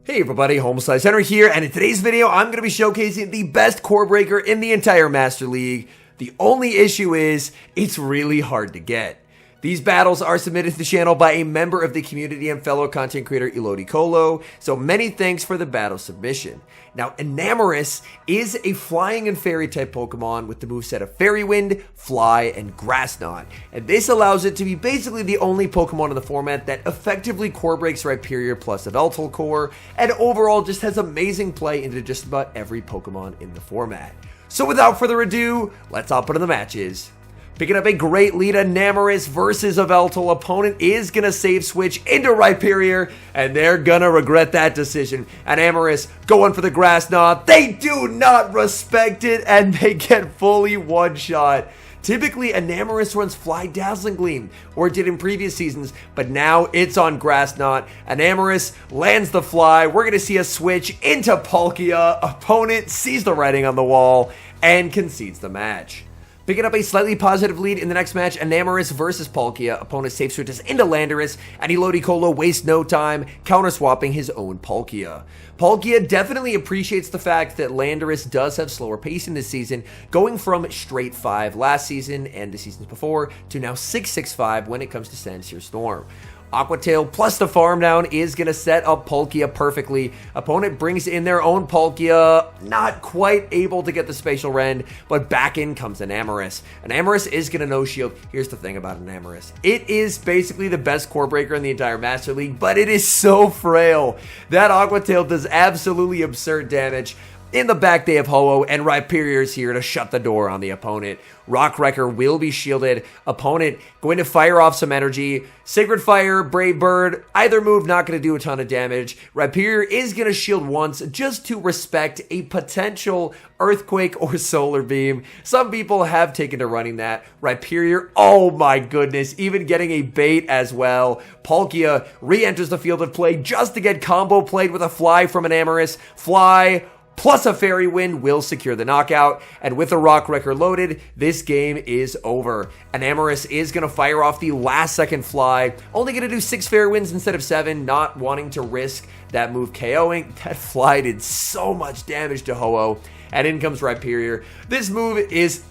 Hey everybody, HomeSliceHenry here, and in today's video, I'm going to be showcasing the best core breaker in the entire Master League. The only issue is, it's really hard to get. These battles are submitted to the channel by a member of the community and fellow content creator Elodie Colo, so many thanks for the battle submission. Now, Enamorus is a flying and fairy type Pokemon with the moveset of Fairy Wind, Fly, and Grass Knot, and this allows it to be basically the only Pokemon in the format that effectively core breaks Rhyperior plus a Veltal core, and overall just has amazing play into just about every Pokemon in the format. So without further ado, let's hop into the matches. Picking up a great lead, Enamorus versus a Veltal. Opponent is going to save switch into Rhyperior, and they're going to regret that decision. Enamorus going for the Grass Knot. They do not respect it, and they get fully one-shot. Typically, Enamorus runs Fly Dazzling Gleam, or it did in previous seasons, but now it's on Grass Knot. Enamorus lands the Fly. We're going to see a switch into Palkia. Opponent sees the writing on the wall and concedes the match. Picking up a slightly positive lead in the next match, Enamorus versus Palkia. Opponent safe switches into Landorus, and Elodie Colo wastes no time, counter-swapping his own Palkia. Palkia definitely appreciates the fact that Landorus does have slower pacing this season, going from straight 5 last season and the seasons before to now 6-6-5 when it comes to Sandsear Storm. Aqua Tail plus the farm down is going to set up Palkia perfectly. Opponent brings in their own Palkia, not quite able to get the Spatial Rend, but back in comes Enamorus. Enamorus is going to no-shield. Here's the thing about Enamorus. It is basically the best core breaker in the entire Master League, but it is so frail. That Aqua Tail does absolutely absurd damage. In the back, they have Ho-Oh, and Rhyperior is here to shut the door on the opponent. Rock Wrecker will be shielded. Opponent going to fire off some energy. Sacred Fire, Brave Bird, either move not going to do a ton of damage. Rhyperior is going to shield once just to respect a potential Earthquake or Solar Beam. Some people have taken to running that. Rhyperior, oh my goodness, even getting a bait as well. Palkia re-enters the field of play just to get combo played with a Fly from Enamorus. Fly plus a Fairy Wind will secure the knockout, and with a Rock Wrecker loaded, this game is over. Enamorus is going to fire off the last second Fly, only going to do 6 Fairy Winds instead of 7, not wanting to risk that move KOing. That Fly did so much damage to Ho-Oh, and in comes Rhyperior. This move is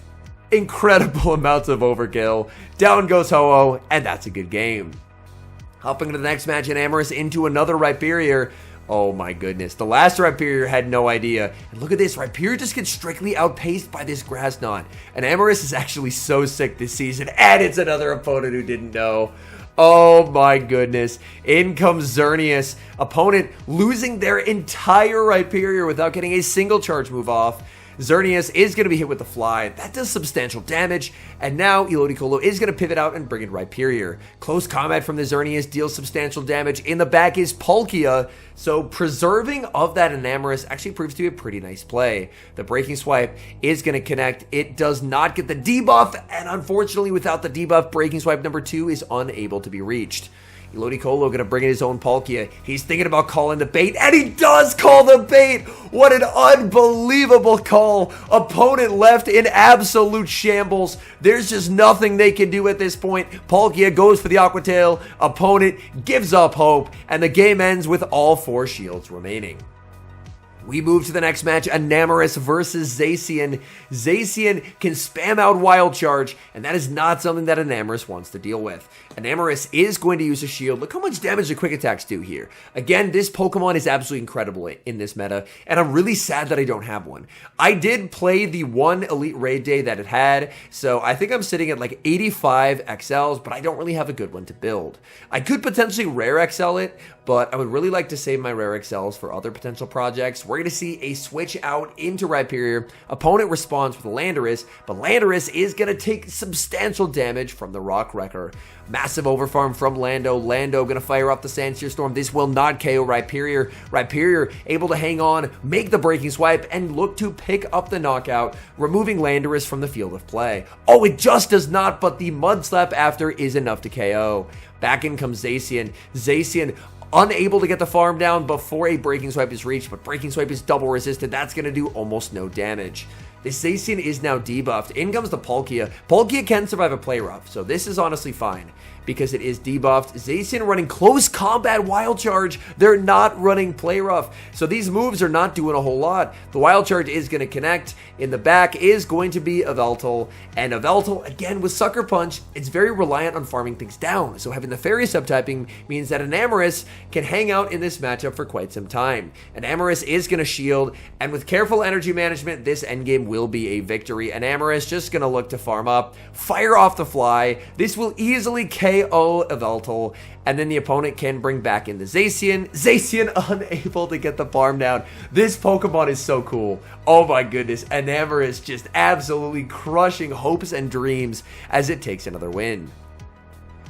incredible amounts of overkill. Down goes Ho-Oh, and that's a good game. Hopping into the next match, Enamorus into another Rhyperior. Oh my goodness, the last Rhyperior had no idea. And look at this, Rhyperior just gets strictly outpaced by this Grass Knot. And Enamorus is actually so sick this season, and it's another opponent who didn't know. Oh my goodness, in comes Xerneas. Opponent losing their entire Rhyperior without getting a single charge move off. Xerneas is going to be hit with the Fly. That does substantial damage, and now Elodie Colo is going to pivot out and bring in Rhyperior. Close combat from the Xerneas deals substantial damage. In the back is Palkia, so preserving of that Enamorus actually proves to be a pretty nice play. The Breaking Swipe is going to connect. It does not get the debuff, and unfortunately without the debuff, Breaking Swipe number 2 is unable to be reached. Elodie Colo going to bring in his own Palkia. He's thinking about calling the bait, and he does call the bait! What an unbelievable call! Opponent left in absolute shambles. There's just nothing they can do at this point. Palkia goes for the Aqua Tail. Opponent gives up hope, and the game ends with all 4 shields remaining. We move to the next match, Enamorus versus Zacian. Zacian can spam out Wild Charge, and that is not something that Enamorus wants to deal with. Enamorus is going to use a shield. Look how much damage the quick attacks do here. Again, this Pokemon is absolutely incredible in this meta, and I'm really sad that I don't have one. I did play the one Elite Raid day that it had, so I think I'm sitting at like 85 XLs, but I don't really have a good one to build. I could potentially Rare XL it, but I would really like to save my Rare XLs for other potential projects. We're going to see a switch out into Rhyperior. Opponent responds with Landorus, but Landorus is going to take substantial damage from the Rock Wrecker. Massive overfarm from Lando. Lando going to fire up the Sandsear Storm. This will not KO Rhyperior. Rhyperior able to hang on, make the Breaking Swipe, and look to pick up the knockout, removing Landorus from the field of play. Oh, it just does not, but the Mud Slap after is enough to KO. Back in comes Zacian. Zacian unable to get the farm down before a Breaking Swipe is reached, but Breaking Swipe is double resisted. That's going to do almost no damage. This Zacian is now debuffed. In comes the Palkia. Palkia can survive a play rough, so this is honestly fine. because it is debuffed. Zacian running close combat wild charge. They're not running play rough. So these moves are not doing a whole lot. The wild charge is going to connect. In the back is going to be Yveltal. And Yveltal, again, with Sucker Punch, it's very reliant on farming things down. So having the Fairy subtyping means that Enamorus can hang out in this matchup for quite some time. Enamorus is going to shield, and with careful energy management, this endgame will be a victory. Enamorus just going to look to farm up, fire off the fly. This will easily KO Yveltal, and then the opponent can bring back in the Zacian. Zacian unable to get the farm down. This Pokemon is so cool. Oh my goodness. Enamorus just absolutely crushing hopes and dreams as it takes another win.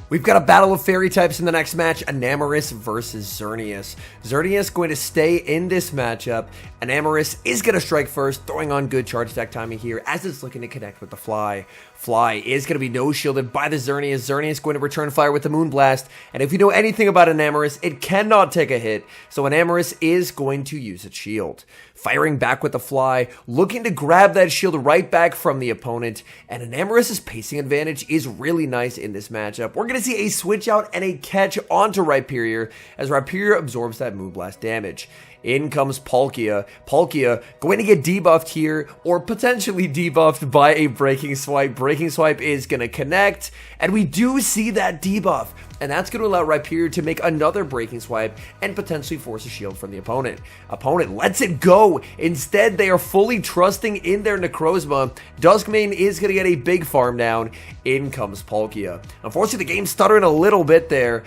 We've got a battle of fairy types in the next match, Enamorus versus Xerneas. Xerneas going to stay in this matchup. Enamorus is going to strike first, throwing on good charge attack timing here as it's looking to connect with the Fly. Fly is going to be no shielded by the Xerneas. Xerneas going to return fire with the Moonblast. And if you know anything about Enamorus, it cannot take a hit. So Enamorus is going to use its shield. Firing back with the Fly, looking to grab that shield right back from the opponent. And Enamorus' pacing advantage is really nice in this matchup. We're going to see a switch out and a catch onto Rhyperior as Rhyperior absorbs that Moonblast damage. In comes Palkia. Palkia going to get debuffed here, or potentially debuffed by a Breaking Swipe. Breaking Swipe is going to connect, and we do see that debuff. And that's going to allow Rhyperior to make another Breaking Swipe and potentially force a shield from the opponent. Opponent lets it go. Instead, they are fully trusting in their Necrozma. Duskmane is going to get a big farm down. In comes Palkia. Unfortunately, the game's stuttering a little bit there.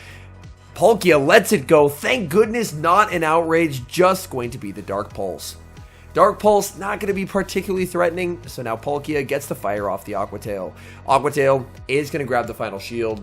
Palkia lets it go. Thank goodness not an outrage, just going to be the Dark Pulse. Dark Pulse not going to be particularly threatening, so now Palkia gets the fire off the Aqua Tail. Aqua Tail is going to grab the final shield.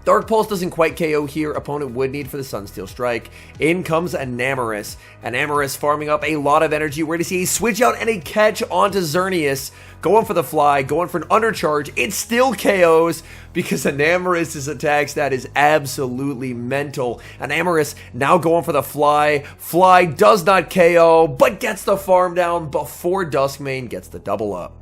Dark Pulse doesn't quite KO here. Opponent would need for the Sunsteel Strike. In comes Enamorus. Enamorus farming up a lot of energy. We're going to see a switch out and a catch onto Xerneas. Going for the Fly, going for an undercharge. It still KOs because Enamorus' attack stat is absolutely mental. Enamorus now going for the Fly. Fly does not KO, but gets the farm down before Duskmane gets the double up.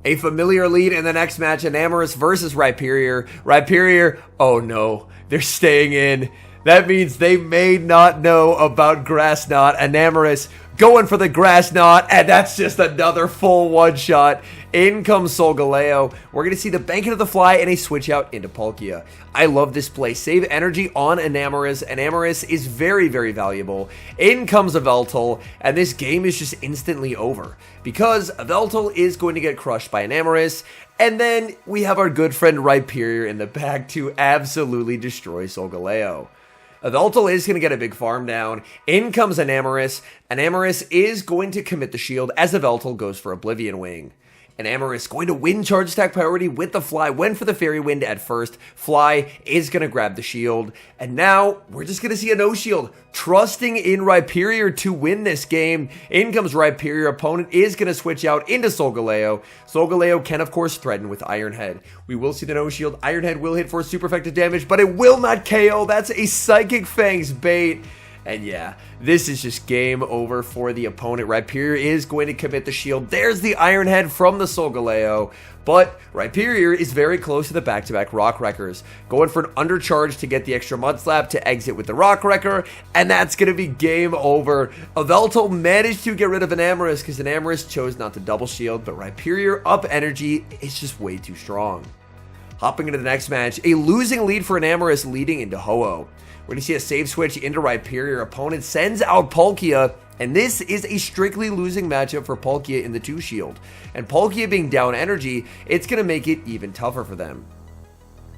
A familiar lead in the next match, Enamorus versus Rhyperior. Rhyperior, oh no, they're staying in. That means they may not know about Grass Knot. Enamorus going for the Grass Knot, and that's just another full one-shot. In comes Solgaleo. We're going to see the bank into the Fly and a switch out into Palkia. I love this play. Save energy on Enamorus. Enamorus is very, very valuable. In comes Yveltal, and this game is just instantly over because Yveltal is going to get crushed by Enamorus, and then we have our good friend Rhyperior in the back to absolutely destroy Solgaleo. Yveltal is going to get a big farm down. In comes Enamorus. Enamorus is going to commit the shield as Yveltal goes for Oblivion Wing. Enamorus going to win charge attack priority with the Fly. Went for the Fairy Wind at first. Fly is going to grab the shield. And now we're just going to see a no shield. Trusting in Rhyperior to win this game. In comes Rhyperior. Opponent is going to switch out into Solgaleo. Solgaleo can of course threaten with Iron Head. We will see the no shield. Iron Head will hit for super effective damage, but it will not KO. That's a Psychic Fangs bait. And yeah, this is just game over for the opponent. Rhyperior is going to commit the shield. There's the Iron Head from the Solgaleo. But Rhyperior is very close to the back-to-back Rock Wreckers. Going for an undercharge to get the extra Mud Slap to exit with the Rock Wrecker. And that's going to be game over. Yveltal managed to get rid of Enamorus because Enamorus chose not to double shield. But Rhyperior up energy is just way too strong. Hopping into the next match, a losing lead for Enamorus leading into Ho-Oh. We're going to see a save switch into Rhyperior. Opponent sends out Palkia, and this is a strictly losing matchup for Palkia in the 2-shield. And Palkia being down energy, it's going to make it even tougher for them.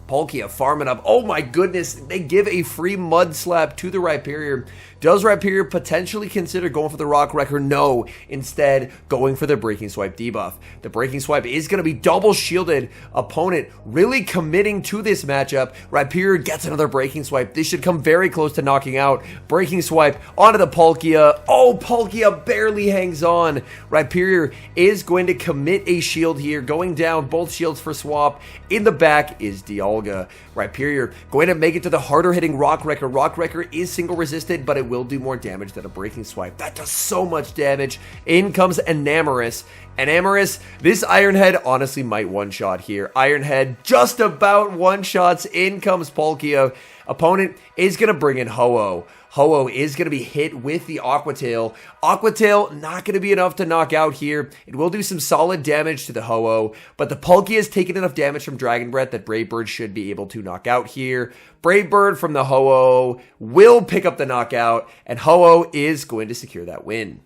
Palkia farming up. Oh my goodness, they give a free Mud Slap to the Rhyperior. Does Rhyperior potentially consider going for the Rock Wrecker? No. Instead, going for the Breaking Swipe debuff. The Breaking Swipe is going to be double shielded. Opponent really committing to this matchup. Rhyperior gets another Breaking Swipe. This should come very close to knocking out. Breaking Swipe onto the Palkia. Oh, Palkia barely hangs on. Rhyperior is going to commit a shield here. Going down, both shields for swap. In the back is Dialga. Dialga. Rhyperior going to make it to the harder hitting Rock Wrecker. Rock Wrecker is single resisted, but it will do more damage than a Breaking Swipe. That does so much damage. In comes Enamorus. Enamorus, this Iron Head honestly might one-shot here. Iron Head just about one-shots. In comes Palkia. Opponent is going to bring in Ho-Oh. Ho-Oh is going to be hit with the Aqua Tail. Aqua Tail not going to be enough to knock out here. It will do some solid damage to the Ho-Oh, but the Palkia has taken enough damage from Dragon Breath that Brave Bird should be able to knock out here. Brave Bird from the Ho-Oh will pick up the knockout, and Ho-Oh is going to secure that win.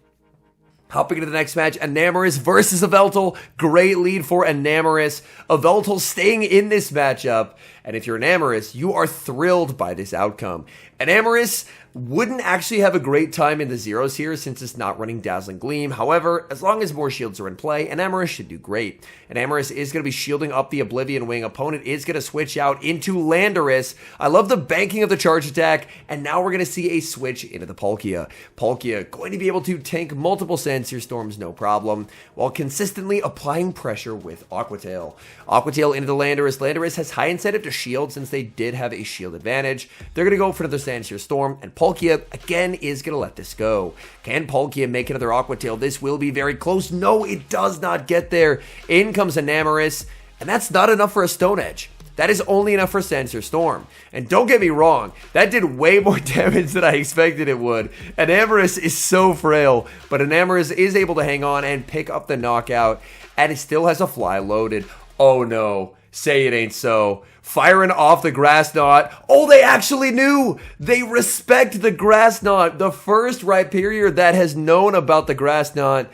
Hopping into the next match, Enamorus versus Yveltal. Great lead for Enamorus. Yveltal staying in this matchup. And if you're Enamorus, you are thrilled by this outcome. Enamorus wouldn't actually have a great time in the zeros here since it's not running Dazzling Gleam. However, as long as more shields are in play, Enamorus should do great. Enamorus is going to be shielding up the Oblivion Wing. Opponent is going to switch out into Landorus. I love the banking of the charge attack, and now we're going to see a switch into the Palkia. Palkia going to be able to tank multiple Sandsear Storms, no problem, while consistently applying pressure with Aqua Tail. Aqua Tail into the Landorus. Landorus has high incentive to shield since they did have a shield advantage. They're going to go for another Sandsear Storm, and Palkia, again, is going to let this go. Can Palkia make another Aqua Tail? This will be very close. No, it does not get there. In comes Enamorus, and that's not enough for a Stone Edge. That is only enough for Sandsear Storm. And don't get me wrong, that did way more damage than I expected it would. Enamorus is so frail, but Enamorus is able to hang on and pick up the knockout, and it still has a fly loaded. Oh no, say it ain't so. Firing off the Grass Knot. Oh, they actually knew. They respect the Grass Knot. The first Rhyperior that has known about the Grass Knot.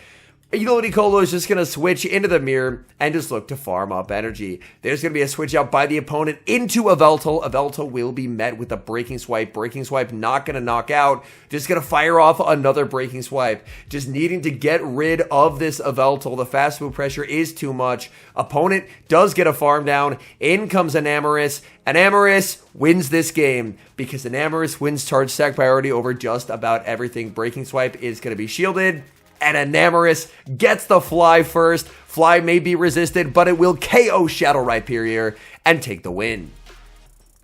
Nicolo is just going to switch into the mirror and just look to farm up energy. There's going to be a switch out by the opponent into Yveltal. Yveltal will be met with a Breaking Swipe. Breaking Swipe not going to knock out. Just going to fire off another Breaking Swipe. Just needing to get rid of this Yveltal. The fast move pressure is too much. Opponent does get a farm down. In comes Enamorus. Enamorus wins this game because Enamorus wins charge stack priority over just about everything. Breaking Swipe is going to be shielded. And Enamorus gets the Fly first. Fly may be resisted, but it will KO Shadow Rhyperior and take the win.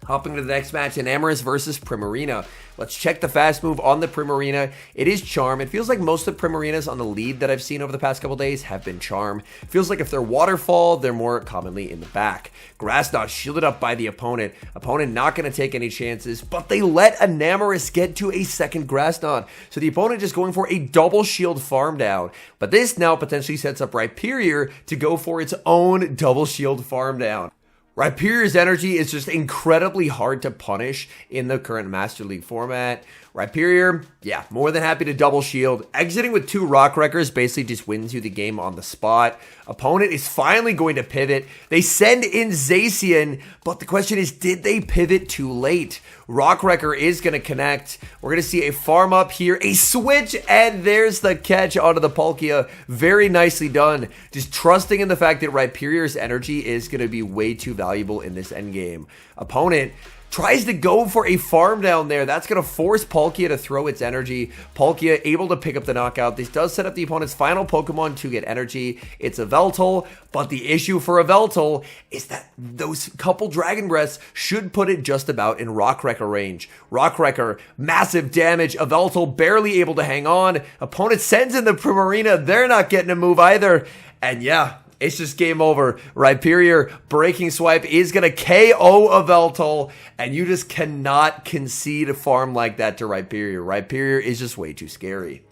Hopping to the next match, Enamorus versus Primarina. Let's check the fast move on the Primarina. It is Charm. It feels like most of the Primarinas on the lead that I've seen over the past couple days have been Charm. It feels like if they're Waterfall, they're more commonly in the back. Grass Knot shielded up by the opponent. Opponent not going to take any chances, but they let Enamorus get to a second Grass Knot. So the opponent just going for a double shield farm down. But this now potentially sets up Rhyperior to go for its own double shield farm down. Rhyperior's energy is just incredibly hard to punish in the current Master League format. Rhyperior, yeah, more than happy to double shield. Exiting with 2 Rock Wreckers basically just wins you the game on the spot. Opponent is finally going to pivot. They send in Zacian, but the question is, did they pivot too late? Rock Wrecker is going to connect. We're going to see a farm up here, a switch, and there's the catch onto the Palkia. Very nicely done. Just trusting in the fact that Rhyperior's energy is going to be way too valuable in this endgame. Opponent tries to go for a farm down there. That's going to force Palkia to throw its energy. Palkia able to pick up the knockout. This does set up the opponent's final Pokemon to get energy. It's Yveltal, but the issue for Yveltal is that those couple Dragon Breaths should put it just about in Rock Wrecker range. Rock Wrecker, massive damage. Yveltal barely able to hang on. Opponent sends in the Primarina. They're not getting a move either. And yeah, it's just game over. Rhyperior Breaking Swipe is going to KO Yveltal, and you just cannot concede a farm like that to Rhyperior. Rhyperior is just way too scary.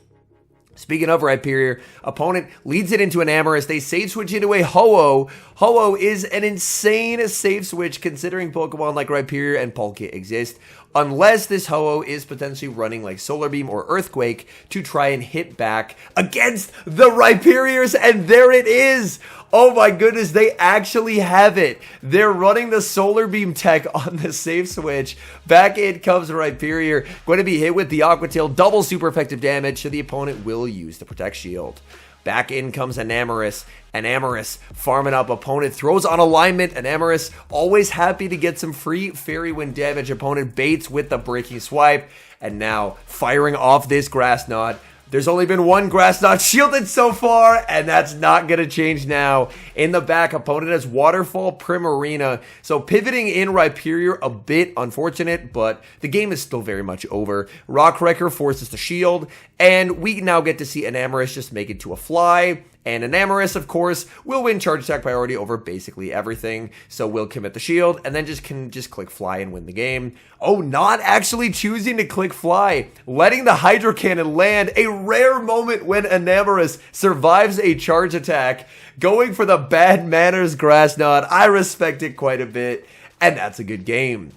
Speaking of Rhyperior, opponent leads it into Enamorus. They save switch into a Ho-Oh. Ho-Oh is an insane save switch considering Pokemon like Rhyperior and Palkia exist. Unless this Ho-Oh is potentially running like Solar Beam or Earthquake to try and hit back against the Rhyperiors, and there it is! Oh my goodness, they actually have it. They're running the Solar Beam tech on the save switch. Back in comes Rhyperior, going to be hit with the Aqua Tail, double super effective damage, so the opponent will use the Protect Shield. Back in comes Enamorus. Enamorus farming up. Opponent throws on alignment. Enamorus always happy to get some free Fairy Wind damage. Opponent baits with the Breaking Swipe. And now firing off this Grass Knot. There's only been one grass knot shielded so far, and that's not going to change now. In the back, opponent has Waterfall Primarina, so pivoting in Rhyperior a bit unfortunate, but the game is still very much over. Rockwrecker forces the shield, and we now get to see Enamorus just make it to a fly. And Enamorus, of course, will win charge attack priority over basically everything. So we'll commit the shield and then can click fly and win the game. Oh, not actually choosing to click fly. Letting the Hydro Cannon land. A rare moment when Enamorus survives a charge attack. Going for the bad manners grass knot. I respect it quite a bit. And that's a good game.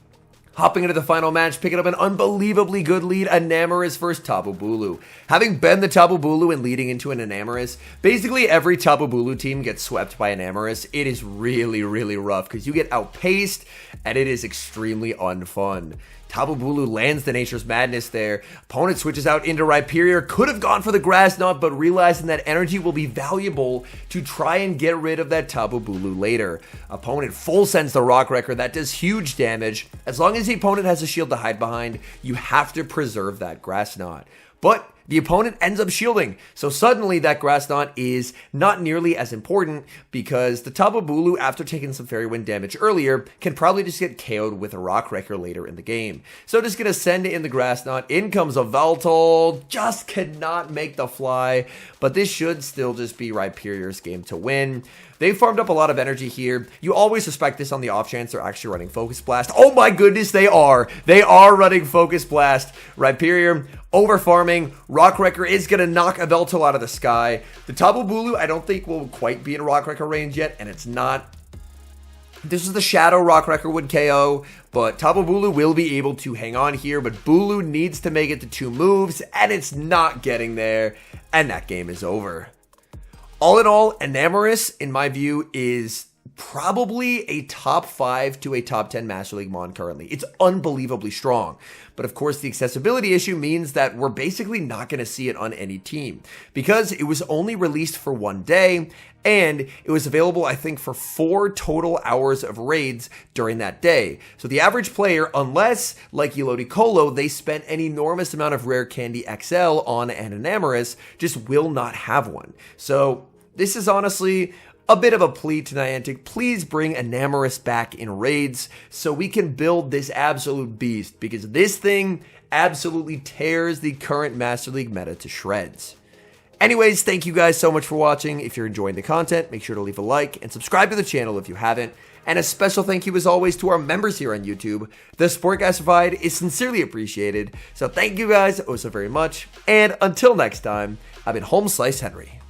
Hopping into the final match, picking up an unbelievably good lead, Enamorus versus Tapu Bulu. Having been the Tapu Bulu and leading into an Enamorus, basically every Tapu Bulu team gets swept by Enamorus. It is really, really rough because you get outpaced and it is extremely unfun. Tapu Bulu lands the Nature's Madness there. Opponent switches out into Rhyperior. Could have gone for the Grass Knot, but realizing that energy will be valuable to try and get rid of that Tapu Bulu later. Opponent full sends the Rockwrecker. That does huge damage. As long as the opponent has a shield to hide behind, you have to preserve that Grass Knot. But the opponent ends up shielding, so suddenly that Grass Knot is not nearly as important because the Tapu Bulu, after taking some Fairy Wind damage earlier, can probably just get KO'd with a Rockwrecker later in the game. So just gonna send in the Grass Knot, in comes a Veltol, just cannot make the fly, but this should still just be Rhyperior's game to win. They farmed up a lot of energy here. You always suspect this on the off chance they're actually running Focus Blast. Oh my goodness, they are. They are running Focus Blast. Rhyperior over farming. Rockwrecker is going to knock a Veltol out of the sky. The Tapu Bulu I don't think will quite be in Rockwrecker range yet, and it's not. This is the Shadow Rockwrecker would KO, but Tapu Bulu will be able to hang on here, but Bulu needs to make it to 2 moves, and it's not getting there, and that game is over. All in all, Enamorus, in my view, is probably a top 5 to a top 10 Master League Mon currently. It's unbelievably strong. But of course, the accessibility issue means that we're basically not going to see it on any team because it was only released for 1 day and it was available, I think, for 4 total hours of raids during that day. So the average player, unless, like Elodie Colo, they spent an enormous amount of Rare Candy XL on an Enamorus, just will not have one. So this is honestly a bit of a plea to Niantic. Please bring Enamorus back in raids so we can build this absolute beast because this thing absolutely tears the current Master League meta to shreds. Anyways, thank you guys so much for watching. If you're enjoying the content, make sure to leave a like and subscribe to the channel if you haven't. And a special thank you as always to our members here on YouTube. The support guys provide is sincerely appreciated. So thank you guys oh so very much. And until next time, I've been HomeSliceHenry.